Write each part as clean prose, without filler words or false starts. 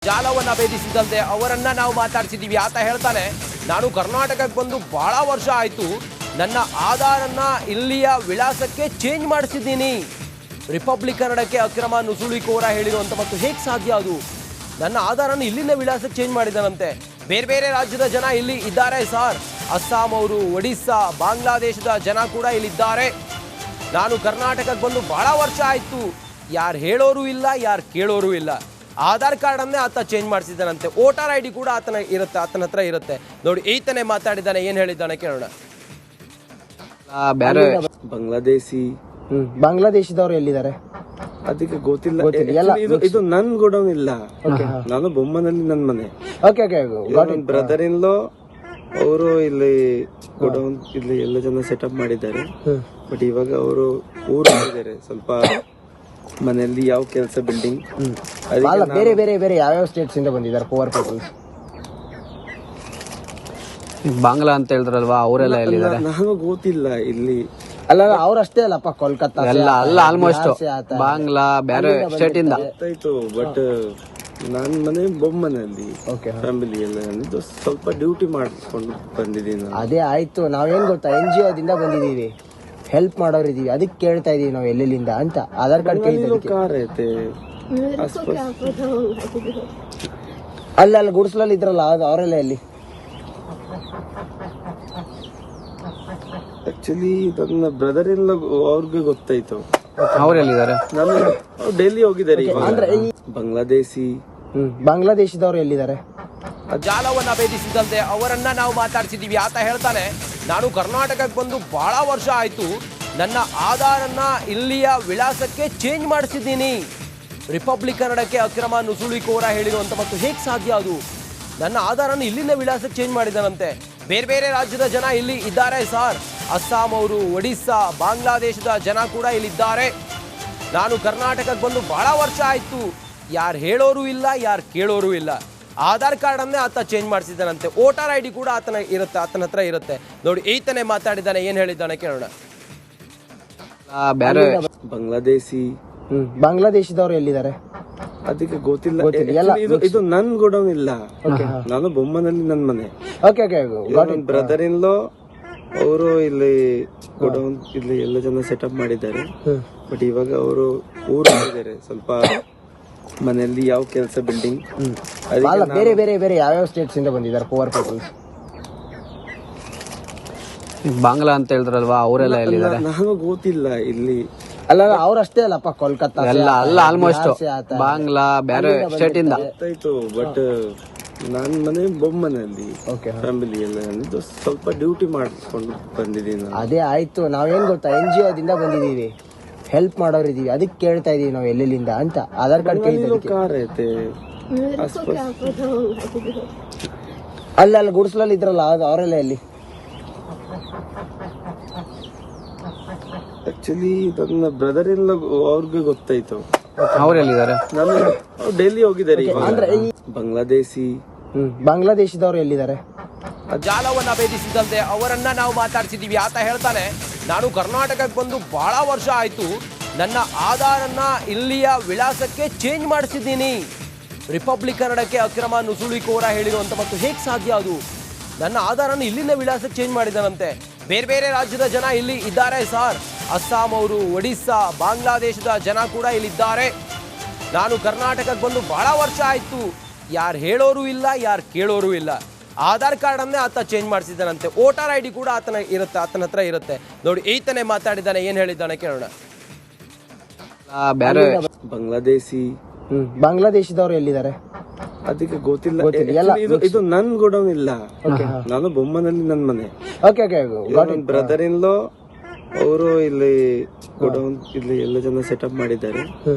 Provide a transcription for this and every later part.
ಜಾಲವನ್ನ ಭೇದಿಸಿದಂತೆ ಅವರನ್ನ ನಾವು ಮಾತಾಡ್ಸಿದೀವಿ. ಆತ ಹೇಳ್ತಾನೆ, ನಾನು ಕರ್ನಾಟಕಕ್ಕೆ ಬಂದು ಬಹಳ ವರ್ಷ ಆಯಿತು, ನನ್ನ ಆಧಾರನ್ನ ಇಲ್ಲಿಯ ವಿಳಾಸಕ್ಕೆ ಚೇಂಜ್ ಮಾಡಿಸಿದ್ದೀನಿ. ರಿಪಬ್ಲಿಕ್ ಕನ್ನಡಕ್ಕೆ ಅಕ್ರಮ ನುಸುಳಿಕೋರ ಹೇಳಿರುವಂತ ಮತ್ತು ಹೇಗೆ ಸಾಧ್ಯ ಅದು? ನನ್ನ ಆಧಾರನ ಇಲ್ಲಿನ ವಿಳಾಸಕ್ಕೆ ಚೇಂಜ್ ಮಾಡಿದಾನಂತೆ. ಬೇರೆ ಬೇರೆ ರಾಜ್ಯದ ಜನ ಇಲ್ಲಿ ಇದ್ದಾರೆ ಸರ್. ಅಸ್ಸಾಂ ಅವರು, ಒಡಿಸ್ಸಾ, ಬಾಂಗ್ಲಾದೇಶದ ಜನ ಕೂಡ ಇಲ್ಲಿದ್ದಾರೆ. ನಾನು ಕರ್ನಾಟಕಕ್ಕೆ ಬಂದು ಬಹಳ ವರ್ಷ ಆಯಿತು, ಯಾರು ಹೇಳೋರು ಇಲ್ಲ, ಯಾರು ಕೇಳೋರು ಇಲ್ಲ. ಆಧಾರ್ ಕಾರ್ಡ್ ಅನ್ನೇ ಆತ ಚೇಂಜ್ ಮಾಡಿಸಿದ್ದಾನಂತೆ. ವೋಟರ್ ಐ ಡಿ ಕೂಡ ಆತನ ಹತ್ರ ಇರುತ್ತೆ. ನೋಡಿ, ಈತನೇ ಮಾತಾಡಿದ್ದಾನೆ, ಏನು ಹೇಳಿದ್ದಾನೆ ಕೇಳೋಣ. ಬೇರೆ ಬಾಂಗ್ಲಾದೇಶದವರು ಎಲ್ಲಿದ್ದಾರೆ ಅದಕ್ಕೆ ಗೊತ್ತಿಲ್ಲ. ಇದು ನನ್ ಗೋಡೌನ್ ಇಲ್ಲ, ನಾನು ಬೊಮ್ಮನಲ್ಲಿ ನನ್ ಮನೆ. ಬ್ರದರ್ ಇನ್ ಲೋ ಅವರು ಇಲ್ಲಿ ಗೋಡೌನ್ ಇಲ್ಲಿ ಎಲ್ಲ ಜನ ಸೆಟಪ್ ಮಾಡಿದ್ದಾರೆ. ಬಟ್ ಇವಾಗ ಅವರು ಊರು ಹೋಗಿದ್ದಾರೆ ಸ್ವಲ್ಪ, ಮನೆಯಲ್ಲಿ ಯಾವ ಕೆಲಸ ಬಿಲ್ಡಿಂಗ್. ಬೇರೆ ಬೇರೆ ಬೇರೆ ಯಾವ್ಯಾವ ಸ್ಟೇಟ್ಸ್ ಇಂದ ಬಂದಿದ್ದಾರೆ ಪವರ್ ಪೀಪಲ್ಸ್? ಬಾಂಗ್ಲಾ ಅಂತ ಹೇಳಿದ್ರಲ್ವಾ, ಅವರೆಲ್ಲ ಎಲ್ಲಿದ್ದಾರೆ ನನಗೂ ಗೊತ್ತಿಲ್ಲ. ಇಲ್ಲಿ ಅಲ್ಲ ಅವ್ರಷ್ಟೇ ಅಲ್ಲಪ್ಪ, ಕೋಲ್ಕತ್ತಾ ಎಲ್ಲ ಅಲ್ಲ, ಆಲ್ಮೋಸ್ಟ್ ಬಾಂಗ್ಲಾ ಬೇರೆ ಸ್ಟೇಟ್ ಇಂದ ಗೊತ್ತಾಯ್ತು. ಬಟ್ ನಾನ್ ಮನೆ ಬೊಮ್ಮನಲ್ಲಿ ಫ್ಯಾಮಿಲಿ ಎಲ್ಲ ಸ್ವಲ್ಪ ಡ್ಯೂಟಿ ಮಾಡ್ಕೊಂಡು ಬಂದಿದ್ದೀನಿ. ಅದೇ ಆಯ್ತು, ನಾವೇನ್ ಗೊತ್ತಾ, NGO ದಿಂದ ಬಂದಿದೀವಿ, ಹೆಲ್ಪ್ ಮಾಡೋರಿದೀವಿ, ಅದಕ್ಕೆ ಕೇಳ್ತಾ ಇದೀವಿ ನಾವು ಎಲ್ಲೆಲ್ಲಿಂದ ಅಂತ. ಆಧಾರ್ ಕಾರ್ಡ್ ಕೇಳಿದ್ರೆ ಅಲ್ಲ ಗುಡ್ಸ್ಲಲ್ಲಿ ಇದ್ರಲ್ಲ ಅವರೆಲ್ಲ ಎಲ್ಲಿ? ಆಕ್ಚುಲಿ ನನ್ನ ಬ್ರದರ್ ಇನ್ ಅವ್ರಿಗೆ ಗೊತ್ತಾಯ್ತು. ಅವರೆಲ್ಲಿದ್ದಾರೆ? ನಾನು ಡೆಲ್ಲಿ ಹೋಗಿದ್ದಾರೆ. ಬಾಂಗ್ಲಾದೇಶದವರು ಎಲ್ಲಿದ್ದಾರೆ? ಜಾಲವನ್ನ ಭೇದಿಸಿದಂತೆ ಅವರನ್ನ ನಾವು ಮಾತಾಡ್ಸಿದೀವಿ. ಆತ ಹೇಳ್ತಾನೆ, ನಾನು ಕರ್ನಾಟಕಕ್ಕೆ ಬಂದು ಬಹಳ ವರ್ಷ ಆಯಿತು, ನನ್ನ ಆಧಾರನ್ನ ಇಲ್ಲಿಯ ವಿಳಾಸಕ್ಕೆ ಚೇಂಜ್ ಮಾಡಿಸಿದ್ದೀನಿ. ರಿಪಬ್ಲಿಕ್ ಕನ್ನಡಕ್ಕೆ ಅಕ್ರಮ ನುಸುಳಿಕೋರ ಹೇಳಿರುವಂತ ಮತ್ತು ಹೇಗೆ ಸಾಧ್ಯ ಅದು? ನನ್ನ ಆಧಾರನ ಇಲ್ಲಿನ ವಿಳಾಸಕ್ಕೆ ಚೇಂಜ್ ಮಾಡಿದಾನಂತೆ. ಬೇರೆ ಬೇರೆ ರಾಜ್ಯದ ಜನ ಇಲ್ಲಿ ಇದ್ದಾರೆ ಸರ್. ಅಸ್ಸಾಂ ಅವರು, ಒಡಿಸ್ಸಾ, ಬಾಂಗ್ಲಾದೇಶದ ಜನ ಕೂಡ ಇಲ್ಲಿದ್ದಾರೆ. ನಾನು ಕರ್ನಾಟಕಕ್ಕೆ ಬಂದು ಬಹಳ ವರ್ಷ ಆಯಿತು, ಯಾರು ಹೇಳೋರು ಇಲ್ಲ, ಯಾರು ಕೇಳೋರು ಇಲ್ಲ. ಆಧಾರ್ ಕಾರ್ಡ್ ಅನ್ನೇ ಆತ ಚೇಂಜ್ ಮಾಡಿಸಿದ್ದಾನಂತೆ. ವೋಟರ್ ಐ ಡಿ ಕೂಡ ಆತನ ಹತ್ರ ಇರುತ್ತೆ. ನೋಡಿ, ಈತನೇ ಮಾತಾಡಿದ್ದಾನೆ, ಏನು ಹೇಳಿದ್ದಾನೆ ಕೇಳೋಣ. ಬೇರೆ ಬಾಂಗ್ಲಾದೇಶದವರು ಎಲ್ಲಿದ್ದಾರೆ ಅದಕ್ಕೆ ಗೊತ್ತಿಲ್ಲ. ಇದು ನನ್ ಗೋಡೌನ್ ಇಲ್ಲ, ನಾನು ಬೊಮ್ಮನಲ್ಲಿ ನನ್ ಮನೆ. ಬ್ರದರ್ ಇನ್ ಲೋ ಅವರು ಇಲ್ಲಿ ಗೋಡೌನ್ ಇಲ್ಲಿ ಎಲ್ಲ ಜನ ಸೆಟಪ್ ಮಾಡಿದ್ದಾರೆ. ಬಟ್ ಇವಾಗ ಅವರು ಊರು ಹೋಗಿದ್ದಾರೆ ಸ್ವಲ್ಪ, ಮನೆಯಲ್ಲಿ ಯಾವ ಕೆಲಸ ಬಿಲ್ಡಿಂಗ್. ಬೇರೆ ಬೇರೆ ಬೇರೆ ಯಾವ್ಯಾವ ಸ್ಟೇಟ್ಸ್ ಇಂದ ಬಂದಿದ್ದಾರೆ ಪವರ್ ಪೀಪಲ್ಸ್? ಬಾಂಗ್ಲಾ ಅಂತ ಹೇಳಿದ್ರಲ್ವಾ, ಅವರೆಲ್ಲ ಎಲ್ಲಿದ್ದಾರೆ ನನಗೂ ಗೊತ್ತಿಲ್ಲ. ಇಲ್ಲಿ ಅಲ್ಲ ಅವ್ರಷ್ಟೇ ಅಲ್ಲಪ್ಪ, ಕೋಲ್ಕತ್ತಾ ಎಲ್ಲ ಅಲ್ಲ, ಆಲ್ಮೋಸ್ಟ್ ಬಾಂಗ್ಲಾ ಬೇರೆ ಸ್ಟೇಟ್ ಇಂದ ಗೊತ್ತಾಯ್ತು. ಬಟ್ ನಾನ್ ಮನೆ ಬೊಮ್ಮನಲ್ಲಿ ಫ್ಯಾಮಿಲಿ ಎಲ್ಲ ಸ್ವಲ್ಪ ಡ್ಯೂಟಿ ಮಾಡ್ಕೊಂಡು ಬಂದಿದ್ದೀನಿ. ಅದೇ ಆಯ್ತು, ನಾವೇನ್ ಗೊತ್ತಾ, NGO ದಿಂದ ಬಂದಿದೀವಿ, ಹೆಲ್ಪ್ ಮಾಡೋರಿದೀವಿ, ಅದಕ್ಕೆ ಕೇಳ್ತಾ ಇದೀವಿ ನಾವು ಎಲ್ಲೆಲ್ಲಿಂದ ಅಂತ. ಆಧಾರ್ ಕಾರ್ಡ್ ಕೇಳಿದ್ರೆ ಅಲ್ಲ ಗುಡ್ಸ್ಲಲ್ಲಿ ಇದ್ರಲ್ಲ ಅವರೆಲ್ಲ ಎಲ್ಲಿ? ಆಕ್ಚುಲಿ ನನ್ನ ಬ್ರದರ್ ಇನ್ ಅವ್ರಿಗೆ ಗೊತ್ತಾಯ್ತು. ಅವರೆಲ್ಲಿದ್ದಾರೆ? ನಾನು ಡೆಲ್ಲಿ ಹೋಗಿದ್ದಾರೆ. ಬಾಂಗ್ಲಾದೇಶದವರು ಎಲ್ಲಿದ್ದಾರೆ? ಜಾಲವನ್ನ ಭೇದಿಸಿದಂತೆ ಅವರನ್ನ ನಾವು ಮಾತಾಡ್ಸಿದೀವಿ. ಆತ ಹೇಳ್ತಾನೆ, ನಾನು ಕರ್ನಾಟಕಕ್ಕೆ ಬಂದು ಬಹಳ ವರ್ಷ ಆಯಿತು, ನನ್ನ ಆಧಾರನ್ನ ಇಲ್ಲಿಯ ವಿಳಾಸಕ್ಕೆ ಚೇಂಜ್ ಮಾಡಿಸಿದ್ದೀನಿ. ರಿಪಬ್ಲಿಕ್ ಕನ್ನಡಕ್ಕೆ ಅಕ್ರಮ ನುಸುಳಿಕೋರ ಹೇಳಿರುವಂತ ಮತ್ತು ಹೇಗೆ ಸಾಧ್ಯ ಅದು? ನನ್ನ ಆಧಾರನ ಇಲ್ಲಿನ ವಿಳಾಸಕ್ಕೆ ಚೇಂಜ್ ಮಾಡಿದಾನಂತೆ. ಬೇರೆ ಬೇರೆ ರಾಜ್ಯದ ಜನ ಇಲ್ಲಿ ಇದ್ದಾರೆ ಸರ್. ಅಸ್ಸಾಂ ಅವರು, ಒಡಿಸ್ಸಾ, ಬಾಂಗ್ಲಾದೇಶದ ಜನ ಕೂಡ ಇಲ್ಲಿದ್ದಾರೆ. ನಾನು ಕರ್ನಾಟಕಕ್ಕೆ ಬಂದು ಬಹಳ ವರ್ಷ ಆಯಿತು, ಯಾರು ಹೇಳೋರು ಇಲ್ಲ, ಯಾರು ಕೇಳೋರು ಇಲ್ಲ. ಆಧಾರ್ ಕಾರ್ಡ್ ಅನ್ನೇ ಆತ ಚೇಂಜ್ ಮಾಡಿಸಿದ್ದಾನಂತೆ. ವೋಟರ್ ಐ ಡಿ ಕೂಡ ಆತನ ಹತ್ರ ಇರುತ್ತೆ. ನೋಡಿ, ಈತನೇ ಮಾತಾಡಿದ್ದಾನೆ, ಏನು ಹೇಳಿದ್ದಾನೆ ಕೇಳೋಣ. ಬೇರೆ ಬಾಂಗ್ಲಾದೇಶದವರು ಎಲ್ಲಿದ್ದಾರೆ? ಅದಕ್ಕೆ ಗೊತ್ತಿಲ್ಲ. ಇದು ನನ್ ಗೋಡೌನ್ ಇಲ್ಲ, ನಾನು ಬೊಮ್ಮನಲ್ಲಿ ನನ್ ಮನೆ. ಬ್ರದರ್ ಇನ್ ಲೋ ಅವರು ಇಲ್ಲಿ ಗೋಡೌನ್ ಇಲ್ಲಿ ಎಲ್ಲ ಜನ ಸೆಟಪ್ ಮಾಡಿದ್ದಾರೆ.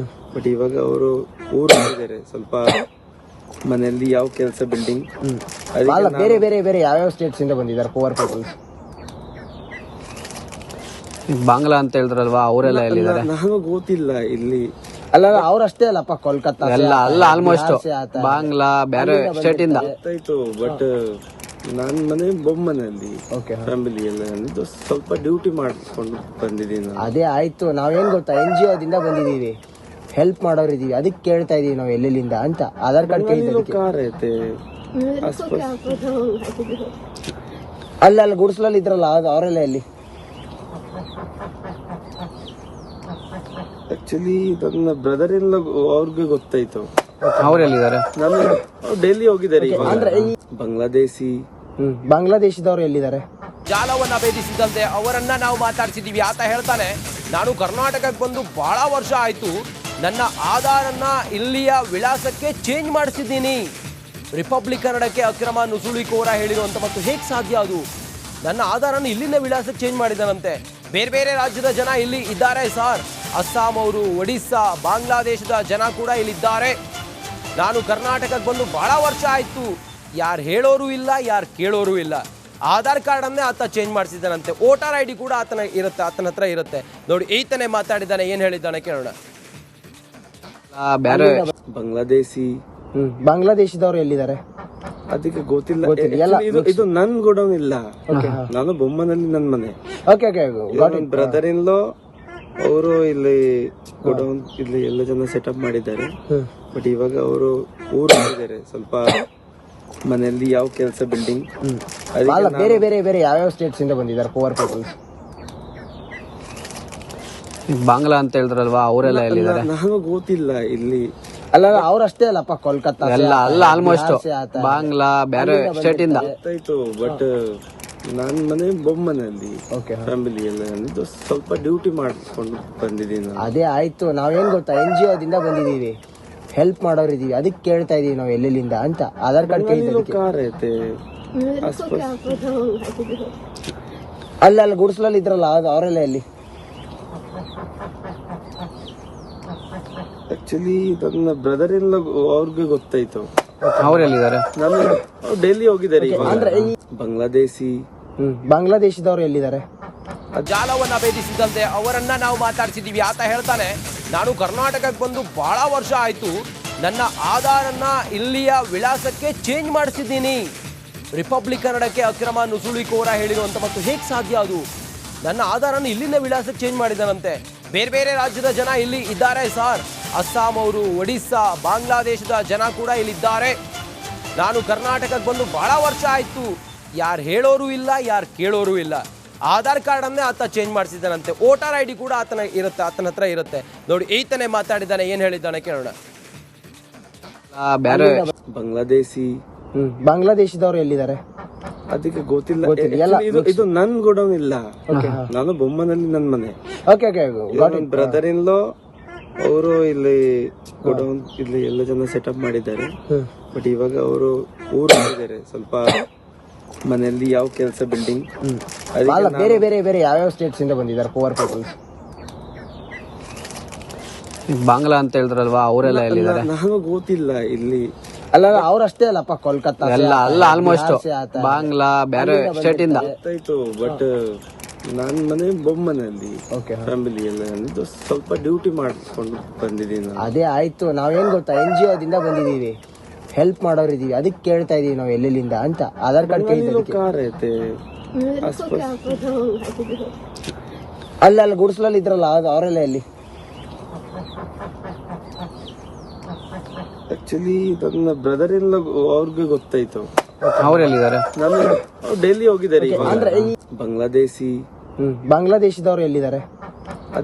ಬಟ್ ಇವಾಗ ಅವರು ಊರು ಹೋಗಿದ್ದಾರೆ ಸ್ವಲ್ಪ, ಮನೆಯಲ್ಲಿ ಯಾವ ಕೆಲಸ ಬಿಲ್ಡಿಂಗ್. ಬೇರೆ ಬೇರೆ ಬೇರೆ ಯಾವ್ಯಾವ ಸ್ಟೇಟ್ಸ್ ಇಂದ ಬಂದಿದ್ದಾರೆ ಪವರ್ ಪೀಪಲ್ಸ್? ಬಾಂಗ್ಲಾ ಅಂತ ಹೇಳಿದ್ರಲ್ವಾ, ಅವರೆಲ್ಲ ಎಲ್ಲಿದ್ದಾರೆ? ನನಗೂ ಗೊತ್ತಿಲ್ಲ. ಇಲ್ಲಿ ಅಲ್ಲ ಅವ್ರಷ್ಟೇ ಅಲ್ಲಪ್ಪ, ಕೋಲ್ಕತ್ತಾ ಎಲ್ಲ ಅಲ್ಲ, ಆಲ್ಮೋಸ್ಟ್ ಬಾಂಗ್ಲಾ ಬೇರೆ ಸ್ಟೇಟ್ ಇಂದ ಗೊತ್ತಾಯ್ತು. ಬಟ್ ನಾನ್ ಮನೆ ಬೊಮ್ಮನಲ್ಲಿ ಫ್ಯಾಮಿಲಿ ಎಲ್ಲ ಸ್ವಲ್ಪ ಡ್ಯೂಟಿ ಮಾಡ್ಕೊಂಡು ಬಂದಿದ್ದೀನಿ. ಅದೇ ಆಯ್ತು, ನಾವೇನ್ ಗೊತ್ತಾ, NGO ದಿಂದ ಬಂದಿದೀವಿ, ಹೆಲ್ಪ್ ಮಾಡೋರು ಇದೀವಿ, ಅದಕ್ಕೆ ಕೇಳ್ತಾ ಇದೀವಿ ನಾವು ಎಲ್ಲೆಲ್ಲಿಂದ ಅಂತ. ಆಧಾರ್ ಕಾರ್ಡ್ ಕೇಳಿದ್ದಕ್ಕೆ कार रहते ಅಲ್ಲಿ ಗುಡಿಸ್ಲಲ್ಲಿ ಇದ್ರಲ್ಲ ಅವರೆಲ್ಲ ಎಲ್ಲಿ? ಆಕ್ಚುಲಿ ನನ್ನ ಬ್ರದರ್ ಇನ್ ಅವ್ರಿಗೆ ಗೊತ್ತಾಯ್ತು. ಅವರೆಲ್ಲಿದ್ದಾರೆ? ನಾನು ಡೆಲ್ಲಿ ಹೋಗಿದ್ದಾರೆ ಅಂದ್ರೆ ಬಾಂಗ್ಲಾದೇಶಿ. ಬಾಂಗ್ಲಾದೇಶದವ್ರು ಎಲ್ಲಿದ್ದಾರೆ? ಜಾಲವನ್ನ ಭೇದಿಸಿದಂತೆ ಅವರನ್ನ ನಾವು ಮಾತಾಡ್ಸಿದೀವಿ. ಆತ ಹೇಳ್ತಾನೆ, ನಾನು ಕರ್ನಾಟಕಕ್ಕೆ ಬಂದು ಬಹಳ ವರ್ಷ ಆಯ್ತು, ನನ್ನ ಆಧಾರನ್ನ ಇಲ್ಲಿಯ ವಿಳಾಸಕ್ಕೆ ಚೇಂಜ್ ಮಾಡಿಸಿದ್ದೀನಿ. ರಿಪಬ್ಲಿಕ್ ಕನ್ನಡಕ್ಕೆ ಅಕ್ರಮ ನುಸುಳಿಕೋರ ಹೇಳಿರುವಂತ ಮತ್ತು ಹೇಗೆ ಸಾಧ್ಯ ಅದು? ನನ್ನ ಆಧಾರನ ಇಲ್ಲಿನ ವಿಳಾಸಕ್ಕೆ ಚೇಂಜ್ ಮಾಡಿದಾನಂತೆ. ಬೇರೆ ಬೇರೆ ರಾಜ್ಯದ ಜನ ಇಲ್ಲಿ ಇದ್ದಾರೆ ಸರ್. ಅಸ್ಸಾಂ ಅವರು, ಒಡಿಸ್ಸಾ, ಬಾಂಗ್ಲಾದೇಶದ ಜನ ಕೂಡ ಇಲ್ಲಿದ್ದಾರೆ. ನಾನು ಕರ್ನಾಟಕಕ್ಕೆ ಬಂದು ಬಹಳ ವರ್ಷ ಆಯ್ತು, ಯಾರು ಹೇಳೋರು ಇಲ್ಲ, ಯಾರು ಕೇಳೋರು ಇಲ್ಲ. ಆಧಾರ್ ಕಾರ್ಡ್ ಅನ್ನೇ ಆತ ಚೇಂಜ್ ಮಾಡಿಸಿದ್ದಾನಂತೆ. ವೋಟರ್ ಐ ಡಿ ಕೂಡ ಆತನ ಹತ್ರ ಇರುತ್ತೆ. ನೋಡಿ ಈತನೇ ಮಾತಾಡಿದ್ದಾನೆ, ಏನ್ ಹೇಳಿದ್ದಾನೆ ಕೇಳೋಣ. ಬೇರೆ ಬಾಂಗ್ಲಾದೇಶಿ. ಬಾಂಗ್ಲಾದೇಶದವ್ರು ಎಲ್ಲಿದ್ದಾರೆ? ಅದಕ್ಕೆ ಗೊತ್ತಿಲ್ಲ. ಇದು ನನ್ ಗೋಡೌನ್ ಇಲ್ಲ, ನಾನು ಬೊಮ್ಮನಲ್ಲಿ ನನ್ ಮನೆ. ನನ್ನ ಬ್ರದರ್ ಇನ್ ಲೋ ಅವರು ಇಲ್ಲಿ ಗೋಡೌನ್ ಇಲ್ಲಿ ಎಲ್ಲ ಜನ ಸೆಟಪ್ ಮಾಡಿದ್ದಾರೆ. ಬಟ್ ಇವಾಗ ಅವರು ಊರಿದ್ದಾರೆ ಸ್ವಲ್ಪ, ಮನೆಯಲ್ಲಿ ಯಾವ ಕೆಲಸ ಬಿಲ್ಡಿಂಗ್. ಬೇರೆ ಬೇರೆ ಬೇರೆ ಯಾವ್ಯಾವ ಸ್ಟೇಟ್ಸ್ ಇಂದ ಬಂದಿದ್ದಾರೆ ಪವರ್ ಪೀಪಲ್ಸ್? ಬಾಂಗ್ಲಾ ಅಂತ ಹೇಳಿದ್ರಲ್ವಾ, ಅವರೆಲ್ಲ ಎಲ್ಲಿದ್ದಾರೆ? ನಾನು ಗೊತ್ತಿಲ್ಲ ಇಲ್ಲಿ. ಅಲ್ಲ ಅವ್ರಷ್ಟೇ ಅಲ್ಲಪ್ಪ, ಕೋಲ್ಕತ್ತಾ ಎಲ್ಲ ಅಲ್ಲ, ಆಲ್ಮೋಸ್ಟ್ ಬಾಂಗ್ಲಾ ಬೇರೆ ಸ್ಟೇಟ್ ಇಂದ ಗೊತ್ತಾಯ್ತು. ಬಟ್ ನಾನ್ ಮನೆ ಬೊಮ್ಮನಲ್ಲಿ ಫ್ಯಾಮಿಲಿ ಎಲ್ಲ ಇದು ಸ್ವಲ್ಪ ಡ್ಯೂಟಿ ಮಾಡ್ಕೊಂಡು ಬಂದಿದ್ದೀನಿ. ಅದೇ ಆಯ್ತು, ನಾವೇನ್ ಗೊತ್ತಾ, NGO ದಿಂದ ಬಂದಿದೀವಿ, ಹೆಲ್ಪ್ ಮಾಡೋರು ಇದೀವಿ, ಅದಕ್ಕೆ ಕೇಳ್ತಾ ಇದೀವಿ ನಾವು ಎಲ್ಲೆಲ್ಲಿಂದ ಅಂತ. ಆಧಾರ್ ಕಾರ್ಡ್ ಕೇಳಿದ್ದಕ್ಕೆ कार रहते ಅಲ್ಲಿ ಗುಡಿಸ್ಲಲ್ಲಿ ಇದ್ರಲ್ಲ ಅವರೆಲ್ಲ ಎಲ್ಲಿ? ಆಕ್ಚುಲಿ ನನ್ನ ಬ್ರದರ್ ಇನ್ ಅವ್ರಿಗೆ ಗೊತ್ತಾಯ್ತು. ಅವರೆಲ್ಲಿದ್ದಾರೆ? ನಾನು ಡೆಲ್ಲಿ ಹೋಗಿದ್ದಾರೆ ಬಾಂಗ್ಲಾದೇಶಿ. ಬಾಂಗ್ಲಾದೇಶದವ್ರು ಎಲ್ಲಿದ್ದಾರೆ? ಜಾಲವನ್ನ ಭೇದಿಸಿದಂತೆ ಅವರನ್ನ ನಾವು ಮಾತಾಡ್ಸಿದೀವಿ. ಆತ ಹೇಳ್ತಾನೆ, ನಾನು ಕರ್ನಾಟಕಕ್ಕೆ ಬಂದು ಬಹಳ ವರ್ಷ ಆಯ್ತು, ನನ್ನ ಆಧಾರನ್ನ ಇಲ್ಲಿಯ ವಿಳಾಸಕ್ಕೆ ಚೇಂಜ್ ಮಾಡಿಸಿದ್ದೀನಿ. ರಿಪಬ್ಲಿಕ್ ಕನ್ನಡಕ್ಕೆ ಅಕ್ರಮ ನುಸುಳಿಕೋರ ಹೇಳಿರುವಂತ ಮತ್ತು ಹೇಗೆ ಸಾಧ್ಯ ಅದು? ನನ್ನ ಆಧಾರನ ಇಲ್ಲಿನ ವಿಳಾಸಕ್ಕೆ ಚೇಂಜ್ ಮಾಡಿದಾನಂತೆ. ಬೇರೆ ಬೇರೆ ರಾಜ್ಯದ ಜನ ಇಲ್ಲಿ ಇದ್ದಾರೆ ಸರ್. ಅಸ್ಸಾಂ ಅವರು, ಒಡಿಸ್ಸಾ, ಬಾಂಗ್ಲಾದೇಶದ ಜನ ಕೂಡ ಇಲ್ಲಿದ್ದಾರೆ. ನಾನು ಕರ್ನಾಟಕಕ್ಕೆ ಬಂದು ಬಹಳ ವರ್ಷ ಆಯ್ತು, ಯಾರು ಹೇಳೋರು ಇಲ್ಲ, ಯಾರು ಕೇಳೋರು ಇಲ್ಲ. ಆಧಾರ್ ಕಾರ್ಡ್ ಅನ್ನೇ ಆತ ಚೇಂಜ್ ಮಾಡಿಸಿದ್ದಾನಂತೆ. ವೋಟರ್ ಐ ಡಿ ಕೂಡ ಆತನ ಹತ್ರ ಇರುತ್ತೆ. ನೋಡಿ ಈತನೇ ಮಾತಾಡಿದ್ದಾನೆ, ಏನ್ ಹೇಳಿದ್ದಾನೆ ಕೇಳೋಣ. ಬೇರೆ ಬಾಂಗ್ಲಾದೇಶಿ. ಬಾಂಗ್ಲಾದೇಶದವ್ರು ಎಲ್ಲಿದ್ದಾರೆ? ಅದಕ್ಕೆ ಗೊತ್ತಿಲ್ಲ. ಇದು ನನ್ ಗೋಡೌನ್ ಇಲ್ಲ, ನಾನು ಬೊಮ್ಮನಲ್ಲಿ ನನ್ ಮನೆ. ನನ್ನ ಬ್ರದರ್ ಇನ್ ಲೋ ಅವರು ಇಲ್ಲಿ ಗೋಡೌನ್ ಇಲ್ಲಿ ಎಲ್ಲ ಜನ ಸೆಟಪ್ ಮಾಡಿದ್ದಾರೆ. ಬಟ್ ಇವಾಗ ಅವರು ಊರಿದ್ದಾರೆ ಸ್ವಲ್ಪ, ಮನೆಯಲ್ಲಿ ಯಾವ ಕೆಲಸ ಬಿಲ್ಡಿಂಗ್. ಬೇರೆ ಬೇರೆ ಬೇರೆ ಯಾವ್ಯಾವ ಸ್ಟೇಟ್ಸ್ ಇಂದ ಬಂದಿದ್ದಾರೆ ಪವರ್ ಪೀಪಲ್ಸ್? ಬಾಂಗ್ಲಾ ಅಂತ ಹೇಳಿದ್ರಲ್ವಾ, ಅವರೆಲ್ಲ ಎಲ್ಲಿದ್ದಾರೆ? ನಾನು ಗೊತ್ತಿಲ್ಲ ಇಲ್ಲಿ. ಅಲ್ಲ ಅವ್ರಷ್ಟೇ ಅಲ್ಲಪ್ಪ, ಕೋಲ್ಕತ್ತಾ ಎಲ್ಲ ಅಲ್ಲ, ಆಲ್ಮೋಸ್ಟ್ ಬಾಂಗ್ಲಾ ಬೇರೆ ಸ್ಟೇಟ್ ಇಂದ ಗೊತ್ತಾಯ್ತು. ಬಟ್ ನಾನ್ ಮನೆ ಬೊಮ್ಮನಲ್ಲಿ ಫ್ಯಾಮಿಲಿ ಎಲ್ಲ ಇದು ಸ್ವಲ್ಪ ಡ್ಯೂಟಿ ಮಾಡ್ಕೊಂಡು ಬಂದಿದ್ದೀನಿ. ಅದೇ ಆಯ್ತು, ನಾವೇನ್ ಗೊತ್ತಾ, NGO ದಿಂದ ಬಂದಿದೀವಿ, ಹೆಲ್ಪ್ ಮಾಡೋರು ಇದೀವಿ, ಅದಕ್ಕೆ ಕೇಳ್ತಾ ಇದೀವಿ ನಾವು ಎಲ್ಲೆಲ್ಲಿಂದ ಅಂತ. ಆಧಾರ್ ಕಾರ್ಡ್ ಕೇಳಿದ್ದಕ್ಕೆ कार रहते ಅಲ್ಲಿ ಗುಡಿಸ್ಲಲ್ಲಿ ಇದ್ರಲ್ಲ ಅವರೆಲ್ಲ ಎಲ್ಲಿ? ಆಕ್ಚುಲಿ ನನ್ನ ಬ್ರದರ್ ಇನ್ ಅವ್ರಿಗೆ ಗೊತ್ತಾಯ್ತು. ಅವರೆಲ್ಲಿದ್ದಾರೆ? ನಾನು ಡೆಲ್ಲಿ ಹೋಗಿದ್ದಾರೆ ಬಾಂಗ್ಲಾದೇಶಿ. ಬಾಂಗ್ಲಾದೇಶದವ್ರು ಎಲ್ಲಿದ್ದಾರೆ?